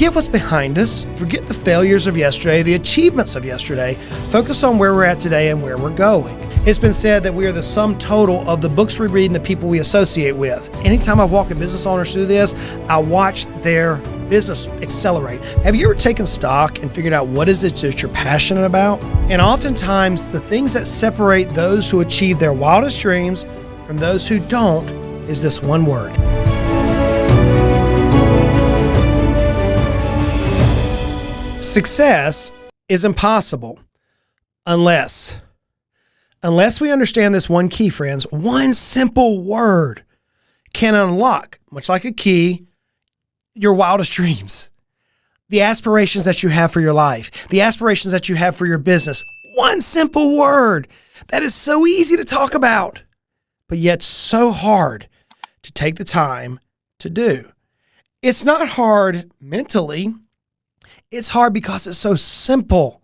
Forget what's behind us. Forget the failures of yesterday, the achievements of yesterday. Focus on where we're at today and where we're going. It's been said that we are the sum total of the books we read and the people we associate with. Anytime I walk business owners through this, I watch their business accelerate. Have you ever taken stock and figured out what is it that you're passionate about? And oftentimes, the things that separate those who achieve their wildest dreams from those who don't is this one word. Success is impossible unless we understand this one key, friends. One simple word can unlock, much like a key, your wildest dreams, the aspirations that you have for your life, the aspirations that you have for your business. One simple word that is so easy to talk about, but yet so hard to take the time to do. It's not hard mentally. It's hard because it's so simple.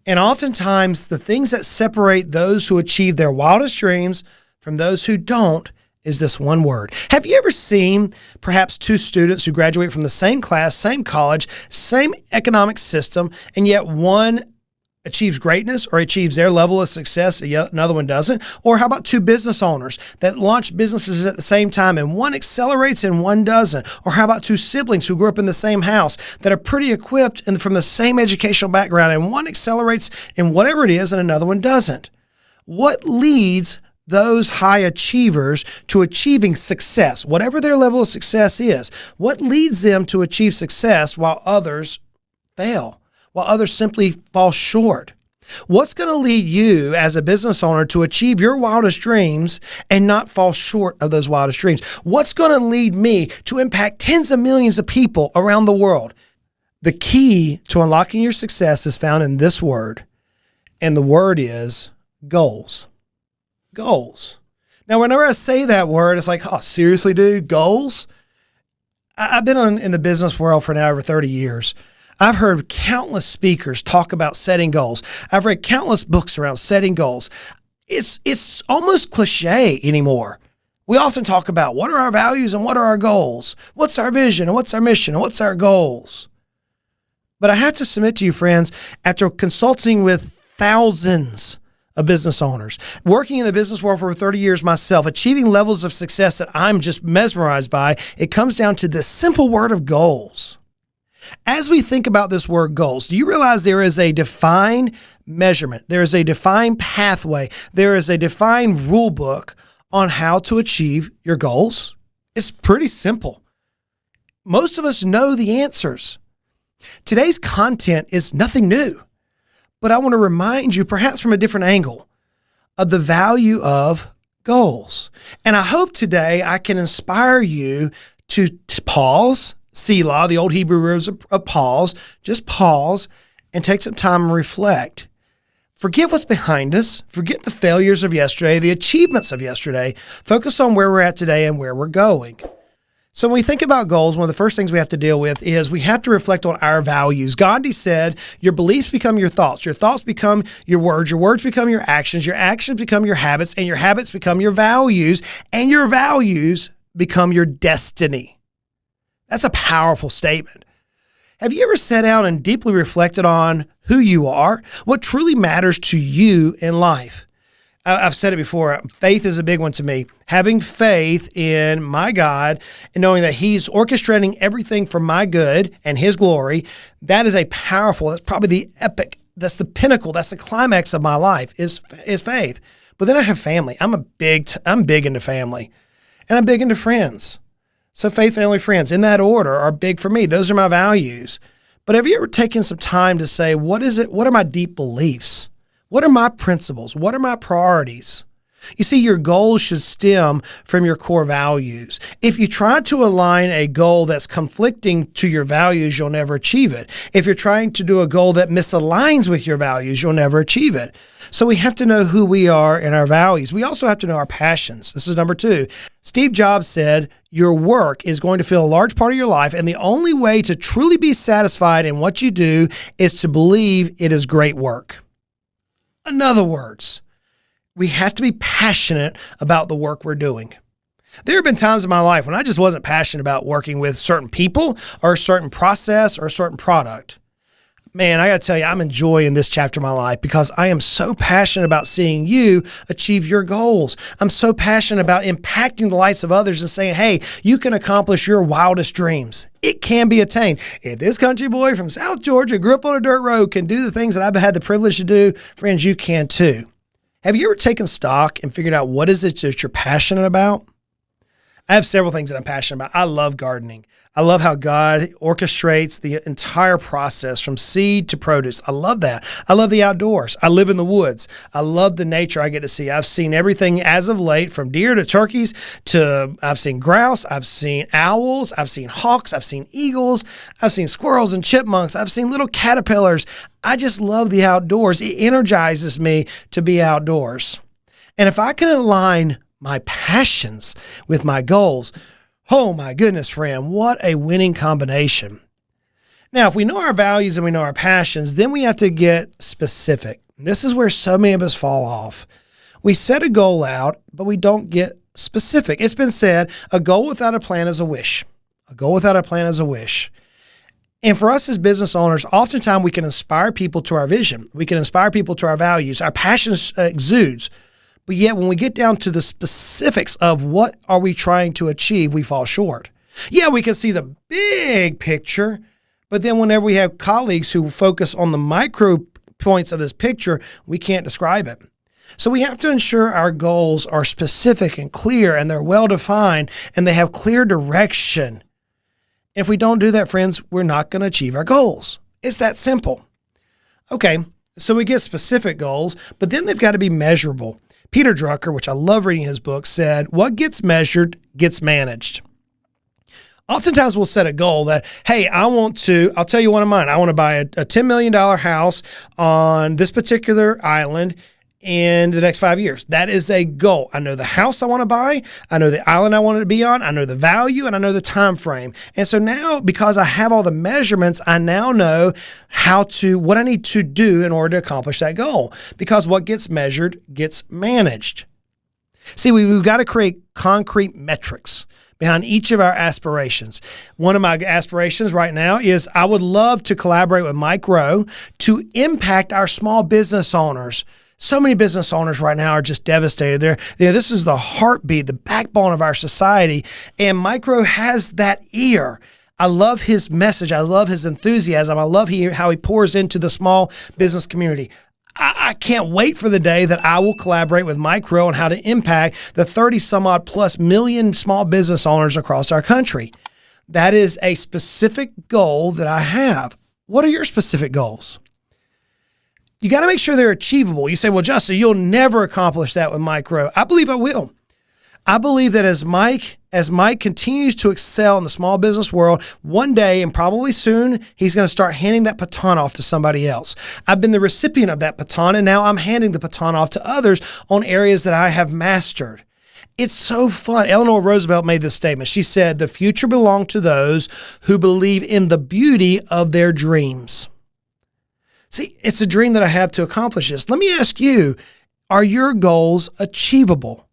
And oftentimes, the things that separate those who achieve their wildest dreams from those who don't is this one word. Have you ever seen perhaps two students who graduate from the same class, same college, same economic system, and yet one achieves greatness or achieves their level of success, another one doesn't? Or how about two business owners that launch businesses at the same time and one accelerates and one doesn't? Or how about two siblings who grew up in the same house that are pretty equipped and from the same educational background and one accelerates in whatever it is and another one doesn't? What leads those high achievers to achieving success, whatever their level of success is? What leads them to achieve success while others fail? While others simply fall short? What's going to lead you as a business owner to achieve your wildest dreams and not fall short of those wildest dreams? What's going to lead me to impact tens of millions of people around the world? The key to unlocking your success is found in this word, and the word is goals. Goals. Now, whenever I say that word, it's like, oh, seriously, dude, goals? I've been in the business world for now over 30 years. I've heard countless speakers talk about setting goals. I've read countless books around setting goals. It's almost cliche anymore. We often talk about what are our values and what are our goals? What's our vision and what's our mission and what's our goals? But I have to submit to you, friends, after consulting with thousands of business owners, working in the business world for over 30 years myself, achieving levels of success that I'm just mesmerized by, it comes down to this simple word of goals. As we think about this word goals, do you realize there is a defined measurement? There is a defined pathway. There is a defined rule book on how to achieve your goals? It's pretty simple. Most of us know the answers. Today's content is nothing new, but I want to remind you, perhaps from a different angle, of the value of goals. And I hope today I can inspire you to pause, Selah, the old Hebrew words of pause, just pause and take some time and reflect. Forget what's behind us. Forget the failures of yesterday, the achievements of yesterday. Focus on where we're at today and where we're going. So when we think about goals, one of the first things we have to deal with is we have to reflect on our values. Gandhi said, your beliefs become your thoughts become your words become your actions become your habits, and your habits become your values, and your values become your destiny. That's a powerful statement. Have you ever sat down and deeply reflected on who you are, what truly matters to you in life? I've said it before, faith is a big one to me. Having faith in my God and knowing that He's orchestrating everything for my good and His glory, that is that's probably the epic, that's the pinnacle, that's the climax of my life is faith. But then I have family. I'm big into family, and I'm big into friends. So faith, family, friends, in that order, are big for me. Those are my values. But have you ever taken some time to say, what are my deep beliefs? What are my principles? What are my priorities? You see, your goals should stem from your core values. If you try to align a goal that's conflicting to your values, you'll never achieve it. If you're trying to do a goal that misaligns with your values, you'll never achieve it. So we have to know who we are and our values. We also have to know our passions. This is number 2. Steve Jobs said, your work is going to fill a large part of your life, and the only way to truly be satisfied in what you do is to believe it is great work. In other words, we have to be passionate about the work we're doing. There have been times in my life when I just wasn't passionate about working with certain people or a certain process or a certain product. Man, I got to tell you, I'm enjoying this chapter of my life because I am so passionate about seeing you achieve your goals. I'm so passionate about impacting the lives of others and saying, hey, you can accomplish your wildest dreams. It can be attained. If this country boy from South Georgia grew up on a dirt road can do the things that I've had the privilege to do, friends, you can too. Have you ever taken stock and figured out what is it that you're passionate about? I have several things that I'm passionate about. I love gardening. I love how God orchestrates the entire process from seed to produce. I love that. I love the outdoors. I live in the woods. I love the nature I get to see. I've seen everything as of late, from deer to turkeys to I've seen grouse. I've seen owls. I've seen hawks. I've seen eagles. I've seen squirrels and chipmunks. I've seen little caterpillars. I just love the outdoors. It energizes me to be outdoors. And if I can align my passions with my goals, oh my goodness, friend, what a winning combination. Now, if we know our values and we know our passions, then we have to get specific. And this is where so many of us fall off. We set a goal out, but we don't get specific. It's been said, a goal without a plan is a wish. A goal without a plan is a wish. And for us as business owners, oftentimes we can inspire people to our vision. We can inspire people to our values. Our passions exudes. But yet when we get down to the specifics of what are we trying to achieve, we fall short. Yeah, we can see the big picture, but then whenever we have colleagues who focus on the micro points of this picture, we can't describe it. So we have to ensure our goals are specific and clear and they're well-defined and they have clear direction. If we don't do that, friends, we're not going to achieve our goals. It's that simple. Okay, so we get specific goals, but then they've got to be measurable. Peter Drucker, which I love reading his book, said, what gets measured gets managed. Oftentimes we'll set a goal that, hey, I'll tell you one of mine. I want to buy a $10 million house on this particular island in the next 5 years. That is a goal. I know the house I want to buy. I know the island I want it to be on. I know the value and I know the time frame. And so now, because I have all the measurements, I now know what I need to do in order to accomplish that goal. Because what gets measured gets managed. See, we've got to create concrete metrics behind each of our aspirations. One of my aspirations right now is I would love to collaborate with Mike Rowe to impact our small business owners. So many business owners right now are just devastated. This is the heartbeat, the backbone of our society. And Mike Rowe has that ear. I love his message. I love his enthusiasm. I love how he pours into the small business community. I can't wait for the day that I will collaborate with Mike Rowe on how to impact the 30 some odd plus million small business owners across our country. That is a specific goal that I have. What are your specific goals? You got to make sure they're achievable. You say, well, Justin, you'll never accomplish that with Mike Rowe. I believe I will. I believe that as Mike continues to excel in the small business world, one day and probably soon, he's going to start handing that baton off to somebody else. I've been the recipient of that baton, and now I'm handing the baton off to others on areas that I have mastered. It's so fun. Eleanor Roosevelt made this statement. She said, the future belongs to those who believe in the beauty of their dreams. See, it's a dream that I have to accomplish this. Let me ask you, are your goals achievable?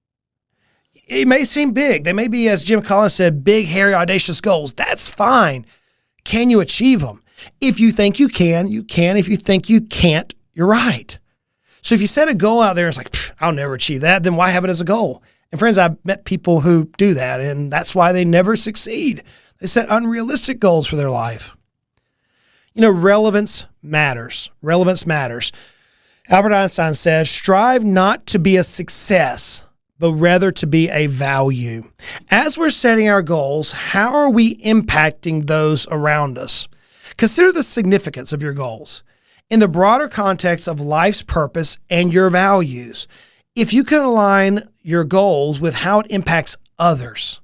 It may seem big. They may be, as Jim Collins said, big, hairy, audacious goals. That's fine. Can you achieve them? If you think you can, you can. If you think you can't, you're right. So if you set a goal out there and it's like, I'll never achieve that, then why have it as a goal? And friends, I've met people who do that, and that's why they never succeed. They set unrealistic goals for their life. You know, relevance matters. Relevance matters. Albert Einstein says, strive not to be a success, but rather to be a value. As we're setting our goals, how are we impacting those around us? Consider the significance of your goals in the broader context of life's purpose and your values. If you can align your goals with how it impacts others,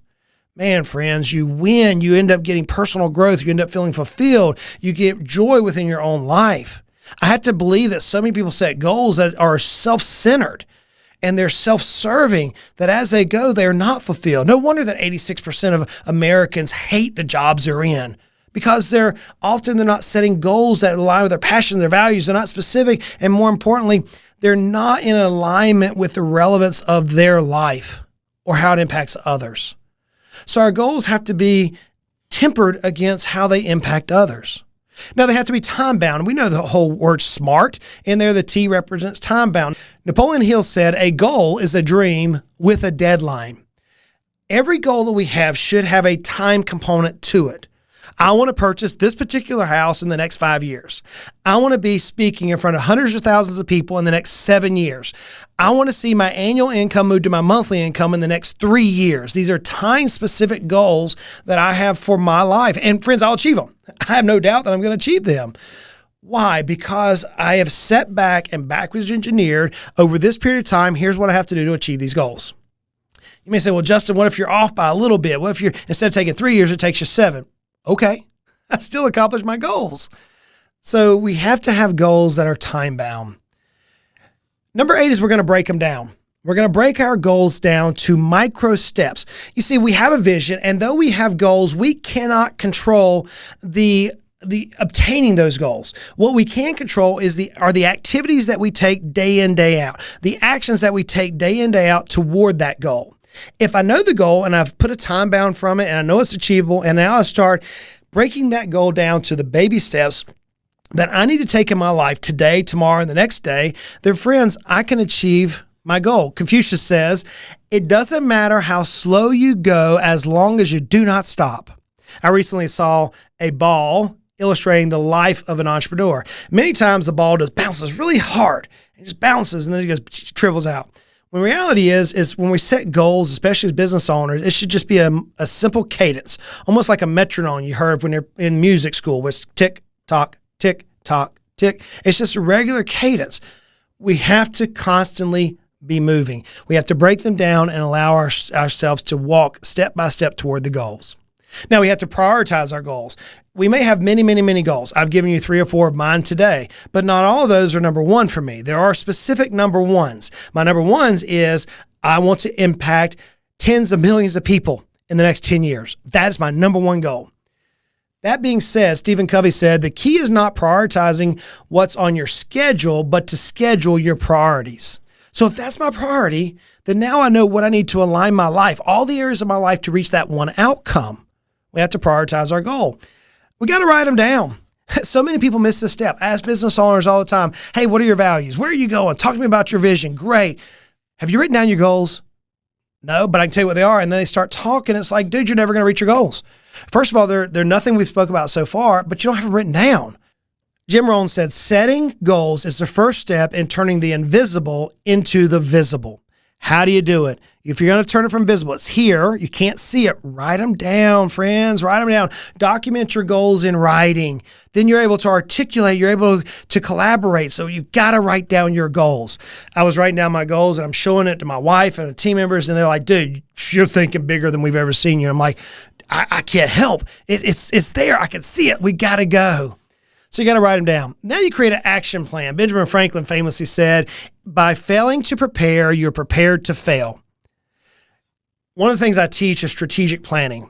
man, friends, you win. You end up getting personal growth. You end up feeling fulfilled. You get joy within your own life. I have to believe that so many people set goals that are self-centered and they're self-serving, that as they go, they're not fulfilled. No wonder that 86% of Americans hate the jobs they're in, because they're not setting goals that align with their passions, their values. They're not specific. And more importantly, they're not in alignment with the relevance of their life. or how it impacts others. So our goals have to be tempered against how they impact others. Now, they have to be time-bound. We know the whole word SMART in there. The T represents time-bound. Napoleon Hill said, a goal is a dream with a deadline. Every goal that we have should have a time component to it. I want to purchase this particular house in the next 5 years. I want to be speaking in front of hundreds of thousands of people in the next 7 years. I want to see my annual income move to my monthly income in the next 3 years. These are time-specific goals that I have for my life. And friends, I'll achieve them. I have no doubt that I'm going to achieve them. Why? Because I have set back and backwards engineered over this period of time. Here's what I have to do to achieve these goals. You may say, well, Justin, what if you're off by a little bit? What if you're, instead of taking 3 years, it takes you 7? Okay, I still accomplished my goals. So we have to have goals that are time-bound. Number 8 is we're going to break them down. We're going to break our goals down to micro steps. You see, we have a vision, and though we have goals, we cannot control the obtaining those goals. What we can control are the activities that we take day in, day out, the actions that we take day in, day out toward that goal. If I know the goal and I've put a time bound from it and I know it's achievable, and now I start breaking that goal down to the baby steps that I need to take in my life today, tomorrow, and the next day, then friends, I can achieve my goal. Confucius says, it doesn't matter how slow you go as long as you do not stop. I recently saw a ball illustrating the life of an entrepreneur. Many times the ball just bounces really hard. It just bounces and then it goes, shrivels out. When reality is when we set goals, especially as business owners, it should just be a simple cadence, almost like a metronome you heard when you're in music school, with tick, tock, tick, tock, tick. It's just a regular cadence. We have to constantly be moving. We have to break them down and allow ourselves to walk step by step toward the goals. Now, we have to prioritize our goals. We may have many, many, many goals. I've given you 3 or 4 of mine today, but not all of those are number 1 for me. There are specific number 1s. My number 1s is I want to impact tens of millions of people in the next 10 years. That is my number 1 goal. That being said, Stephen Covey said, the key is not prioritizing what's on your schedule, but to schedule your priorities. So if that's my priority, then now I know what I need to align my life, all the areas of my life to reach that one outcome. We have to prioritize our goal. We got to write them down. So many people miss this step. I ask business owners all the time, hey, what are your values? Where are you going? Talk to me about your vision. Great. Have you written down your goals? No, but I can tell you what they are. And then they start talking. It's like, dude, you're never going to reach your goals. First of all, they're nothing we've spoke about so far, but you don't have them written down. Jim Rohn said, setting goals is the first step in turning the invisible into the visible. How do you do it? If you're going to turn it from visible, it's here. You can't see it. Write them down, friends. Write them down. Document your goals in writing. Then you're able to articulate. You're able to collaborate. So you've got to write down your goals. I was writing down my goals, and I'm showing it to my wife and the team members, and they're like, dude, you're thinking bigger than we've ever seen you. I'm like, I can't help. It's there. I can see it. We got to go. So you got to write them down. Now you create an action plan. Benjamin Franklin famously said, by failing to prepare, you're prepared to fail. One of the things I teach is strategic planning.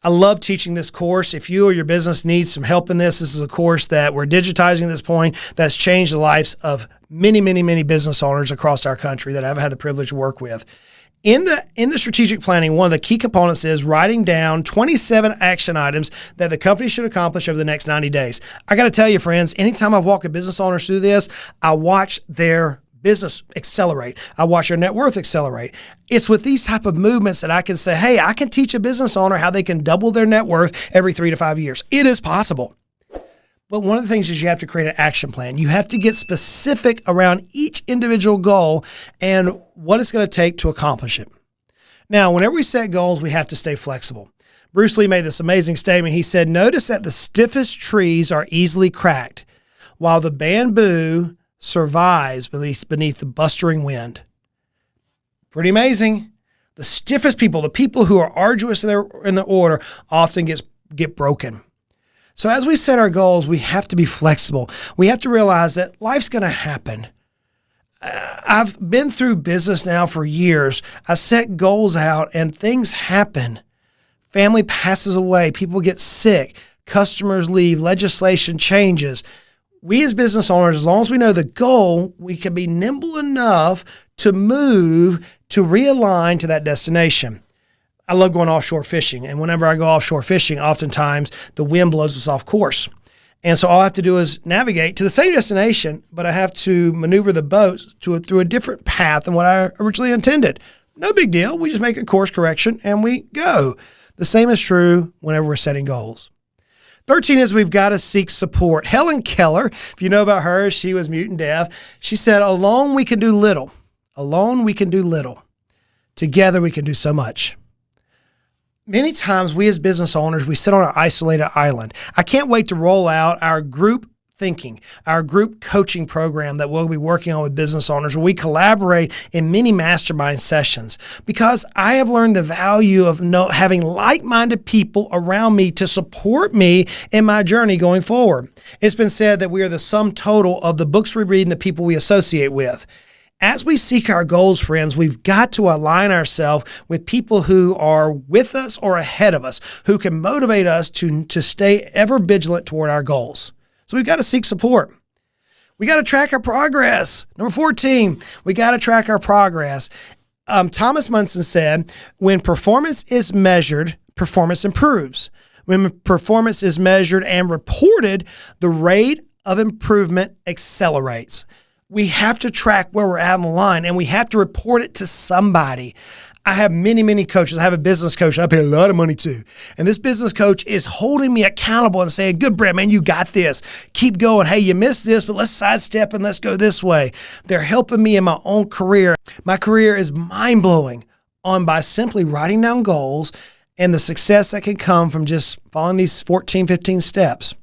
I love teaching this course. If you or your business needs some help in this is a course that we're digitizing at this point that's changed the lives of many, many, many business owners across our country that I've had the privilege to work with. In the strategic planning, one of the key components is writing down 27 action items that the company should accomplish over the next 90 days. I got to tell you, friends, anytime I walk a business owner through this, I watch their business accelerate. I watch their net worth accelerate. It's with these type of movements that I can say, hey, I can teach a business owner how they can double their net worth every 3 to 5 years. It is possible. But one of the things is you have to create an action plan. You have to get specific around each individual goal and what it's going to take to accomplish it. Now, whenever we set goals, we have to stay flexible. Bruce Lee made this amazing statement. He said, notice that the stiffest trees are easily cracked, while the bamboo survives beneath the blustering wind. Pretty amazing. The stiffest people, the people who are arduous in their order, often get broken. So as we set our goals, we have to be flexible. We have to realize that life's going to happen. I've been through business now for years. I set goals out and things happen. Family passes away. People get sick. Customers leave. Legislation changes. We as business owners, as long as we know the goal, we can be nimble enough to move, to realign to that destination. I love going offshore fishing. And whenever I go offshore fishing, oftentimes the wind blows us off course. And so all I have to do is navigate to the same destination, but I have to maneuver the boat through a different path than what I originally intended. No big deal. We just make a course correction and we go. The same is true whenever we're setting goals. 13 is we've got to seek support. Helen Keller, if you know about her, she was mute and deaf. She said, alone we can do little. Alone we can do little. Together we can do so much. Many times we as business owners, we sit on an isolated island. I can't wait to roll out our group thinking, our group coaching program that we'll be working on with business owners, where we collaborate in many mastermind sessions, because I have learned the value of having like-minded people around me to support me in my journey going forward. It's been said that we are the sum total of the books we read and the people we associate with. As we seek our goals, friends, we've got to align ourselves with people who are with us or ahead of us, who can motivate us to stay ever vigilant toward our goals. So we've got to seek support. We got to track our progress. Number 14, we got to track our progress. Thomas Munson said, when performance is measured, performance improves. When performance is measured and reported, the rate of improvement accelerates. We have to track where we're at on the line, and we have to report it to somebody. I have many coaches. I have a business coach I pay a lot of money to. And this business coach is holding me accountable and saying, Goodbread, man, you got this. Keep going. Hey, you missed this, but let's sidestep and let's go this way. They're helping me in my own career. My career is mind-blowing by simply writing down goals and the success that can come from just following these 14, 15 steps.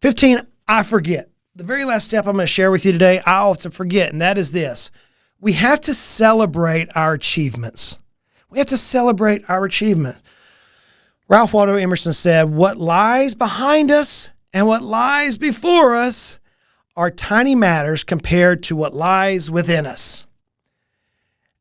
15, I forget. The very last step I'm going to share with you today, I often forget, and that is this. We have to celebrate our achievements. We have to celebrate our achievement. Ralph Waldo Emerson said, what lies behind us and what lies before us are tiny matters compared to what lies within us.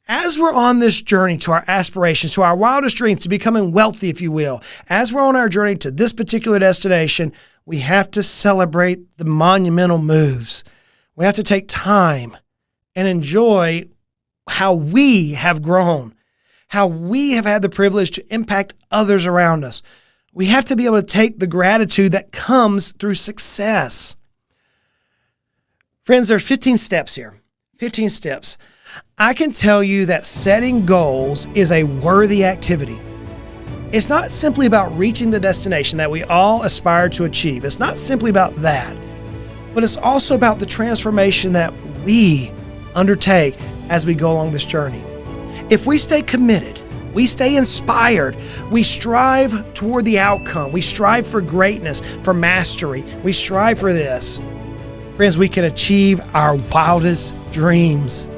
As we're on this journey to our aspirations, to our wildest dreams, to becoming wealthy, if you will, as we're on our journey to this particular destination, we have to celebrate the monumental moves. We have to take time and enjoy how we have grown, how we have had the privilege to impact others around us. We have to be able to take the gratitude that comes through success. Friends, there's 15 steps here, 15 steps. I can tell you that setting goals is a worthy activity. It's not simply about reaching the destination that we all aspire to achieve. It's not simply about that, but it's also about the transformation that we undertake as we go along this journey. If we stay committed, we stay inspired, we strive toward the outcome, we strive for greatness, for mastery, we strive for this, friends, we can achieve our wildest dreams.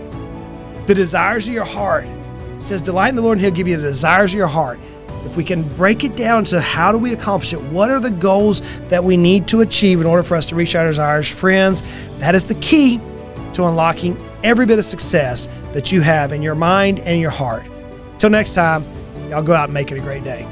The desires of your heart. It says, delight in the Lord and He'll give you the desires of your heart. If we can break it down to how do we accomplish it, what are the goals that we need to achieve in order for us to reach our desires, friends, that is the key to unlocking every bit of success that you have in your mind and your heart. Till next time, y'all go out and make it a great day.